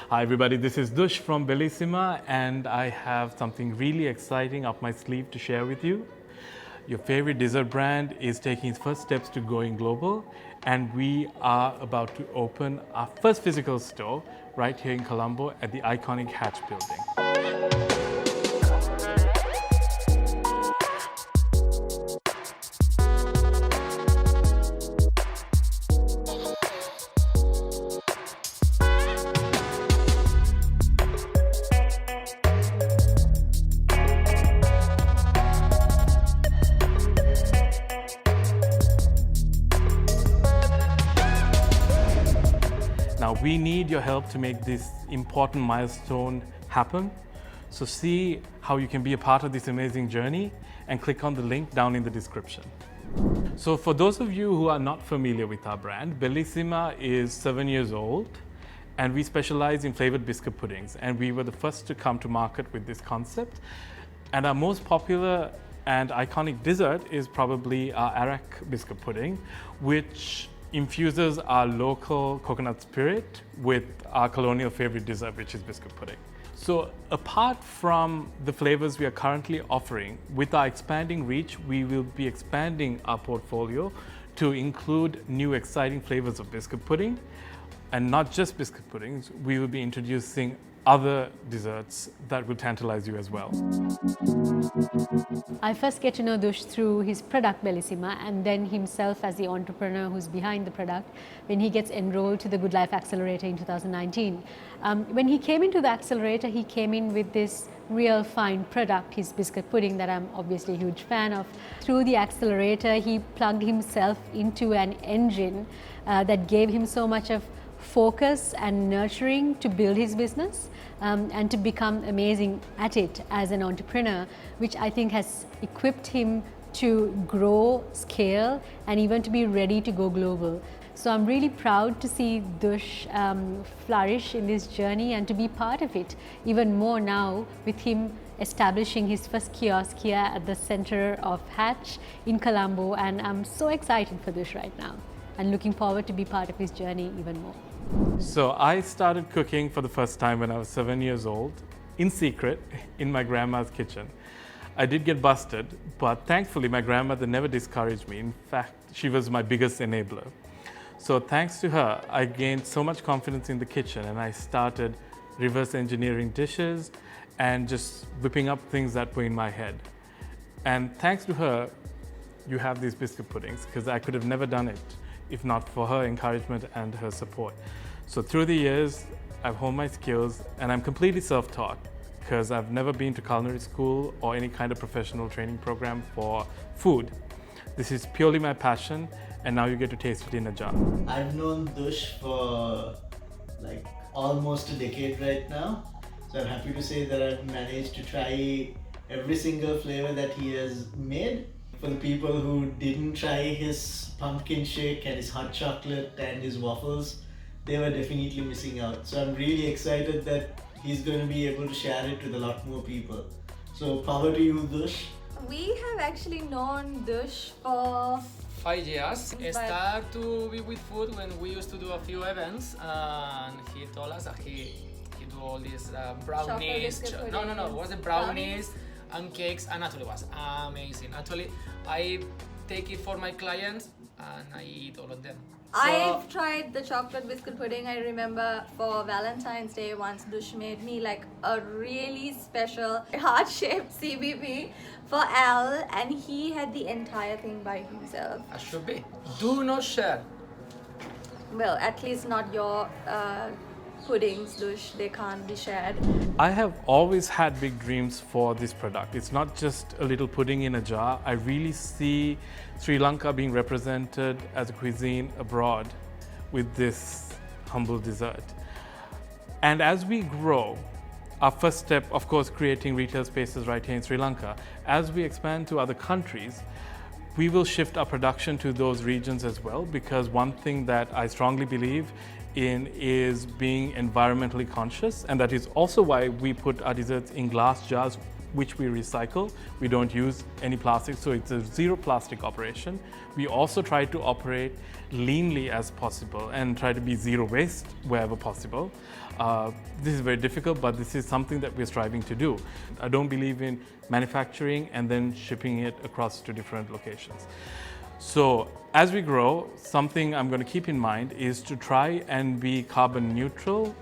Hi everybody, this is Dush from Bellissima and I have something really exciting up my sleeve to share with you. Your favorite dessert brand is taking its first steps to going global and we are about to open our first physical store right here in Colombo at the iconic Hatch building. Now we need your help to make this important milestone happen. So see how you can be a part of this amazing journey and click on the link down in the description. So for those of you who are not familiar with our brand, Bellissima is 7 years old and we specialize in flavored biscuit puddings, and we were the first to come to market with this concept. And our most popular and iconic dessert is probably our arak biscuit pudding, which infuses our local coconut spirit with our colonial favorite dessert, which is biscuit pudding. So apart from the flavors we are currently offering, with our expanding reach, we will be expanding our portfolio to include new exciting flavors of biscuit pudding. And not just biscuit puddings, we will be introducing other desserts that will tantalize you as well. I first get to know Dush through his product Bellissima, and then himself as the entrepreneur who's behind the product when he gets enrolled to the Good Life Accelerator in 2019. When he came into the accelerator, he came in with this real fine product, his biscuit pudding that I'm obviously a huge fan of. Through the accelerator, he plugged himself into an engine that gave him so much of focus and nurturing to build his business and to become amazing at it as an entrepreneur, which I think has equipped him to grow, scale, and even to be ready to go global. So I'm really proud to see Dush flourish in this journey and to be part of it even more now with him establishing his first kiosk here at the center of Hatch in Colombo, and I'm so excited for Dush right now and looking forward to be part of his journey even more. So I started cooking for the first time when I was 7 years old, in secret, in my grandma's kitchen. I did get busted, but thankfully my grandmother never discouraged me. In fact, she was my biggest enabler. So thanks to her, I gained so much confidence in the kitchen and I started reverse engineering dishes and just whipping up things that were in my head. And thanks to her, you have these biscuit puddings, because I could have never done it if not for her encouragement and her support. So through the years, I've honed my skills and I'm completely self-taught because I've never been to culinary school or any kind of professional training program for food. This is purely my passion, and now you get to taste it in a jar. I've known Dush for like almost a decade right now. So I'm happy to say that I've managed to try every single flavor that he has made. For the people who didn't try his pumpkin shake and his hot chocolate and his waffles, they were definitely missing out. So I'm really excited that he's going to be able to share it with a lot more people. So power to you, Dush. We have actually known Dush for 5 years. Start to be with food when we used to do a few events, and he told us that he do all these brownies. It was the brownies and cakes, and actually was amazing. Actually, I take it for my clients and I eat all of them. So, I've tried the chocolate biscuit pudding. I remember for Valentine's Day once Dush made me like a really special heart-shaped CBB for Al, and he had the entire thing by himself. I should be. Do not share. Well, at least not your puddings, Dush. They can't be shared. I have always had big dreams for this product. It's not just a little pudding in a jar. I really see Sri Lanka being represented as a cuisine abroad with this humble dessert. And as we grow, our first step, of course, creating retail spaces right here in Sri Lanka. As we expand to other countries, we will shift our production to those regions as well, because one thing that I strongly believe in is being environmentally conscious, and that is also why we put our desserts in glass jars which we recycle. We don't use any plastic, so it's a zero plastic operation. We also try to operate leanly as possible and try to be zero waste wherever possible. This is very difficult, but this is something that we're striving to do. I don't believe in manufacturing and then shipping it across to different locations. So as we grow, something I'm going to keep in mind is to try and be carbon neutral,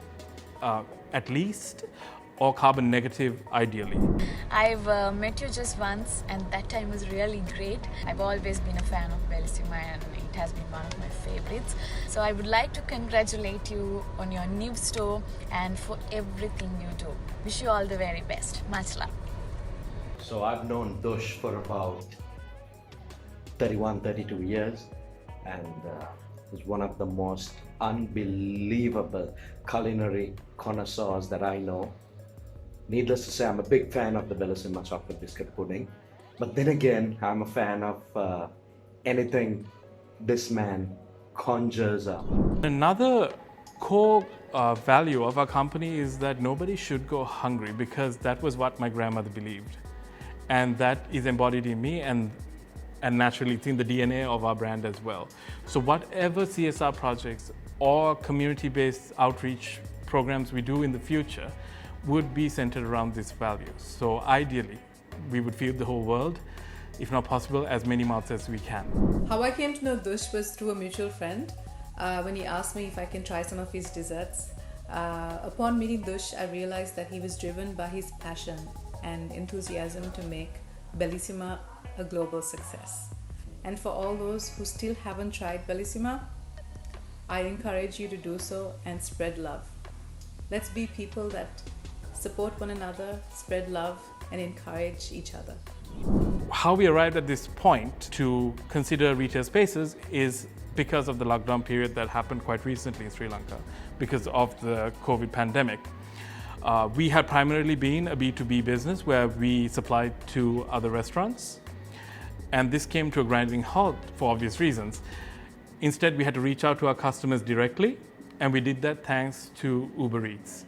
at least, or carbon negative ideally. I've met you just once and that time was really great. I've always been a fan of Bellissima and it has been one of my favorites. So I would like to congratulate you on your new store and for everything you do. Wish you all the very best. Much love. So I've known Dush for about 31, 32 years and is one of the most unbelievable culinary connoisseurs that I know. Needless to say, I'm a big fan of the Bellissima chocolate biscuit pudding. But then again, I'm a fan of anything this man conjures up. Another core value of our company is that nobody should go hungry, because that was what my grandmother believed. And that is embodied in me, and naturally it's in the DNA of our brand as well. So whatever CSR projects or community-based outreach programs we do in the future would be centered around these values. So ideally, we would feed the whole world, if not possible, as many mouths as we can. How I came to know Dush was through a mutual friend when he asked me if I can try some of his desserts. Upon meeting Dush, I realized that he was driven by his passion and enthusiasm to make Bellissima a global success. And for all those who still haven't tried Bellissima, I encourage you to do so and spread love. Let's be people that support one another, spread love, and encourage each other. How we arrived at this point to consider retail spaces is because of the lockdown period that happened quite recently in Sri Lanka because of the COVID pandemic. We had primarily been a B2B business where we supplied to other restaurants, and this came to a grinding halt for obvious reasons. Instead, we had to reach out to our customers directly, and we did that thanks to Uber Eats.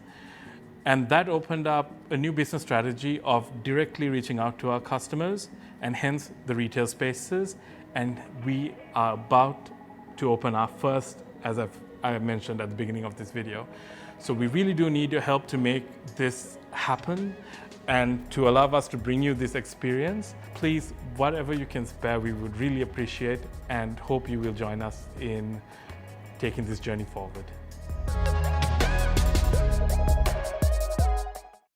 And that opened up a new business strategy of directly reaching out to our customers, and hence the retail spaces. And we are about to open our first, as I mentioned at the beginning of this video. So we really do need your help to make this happen and to allow us to bring you this experience. Please, whatever you can spare, we would really appreciate and hope you will join us in taking this journey forward.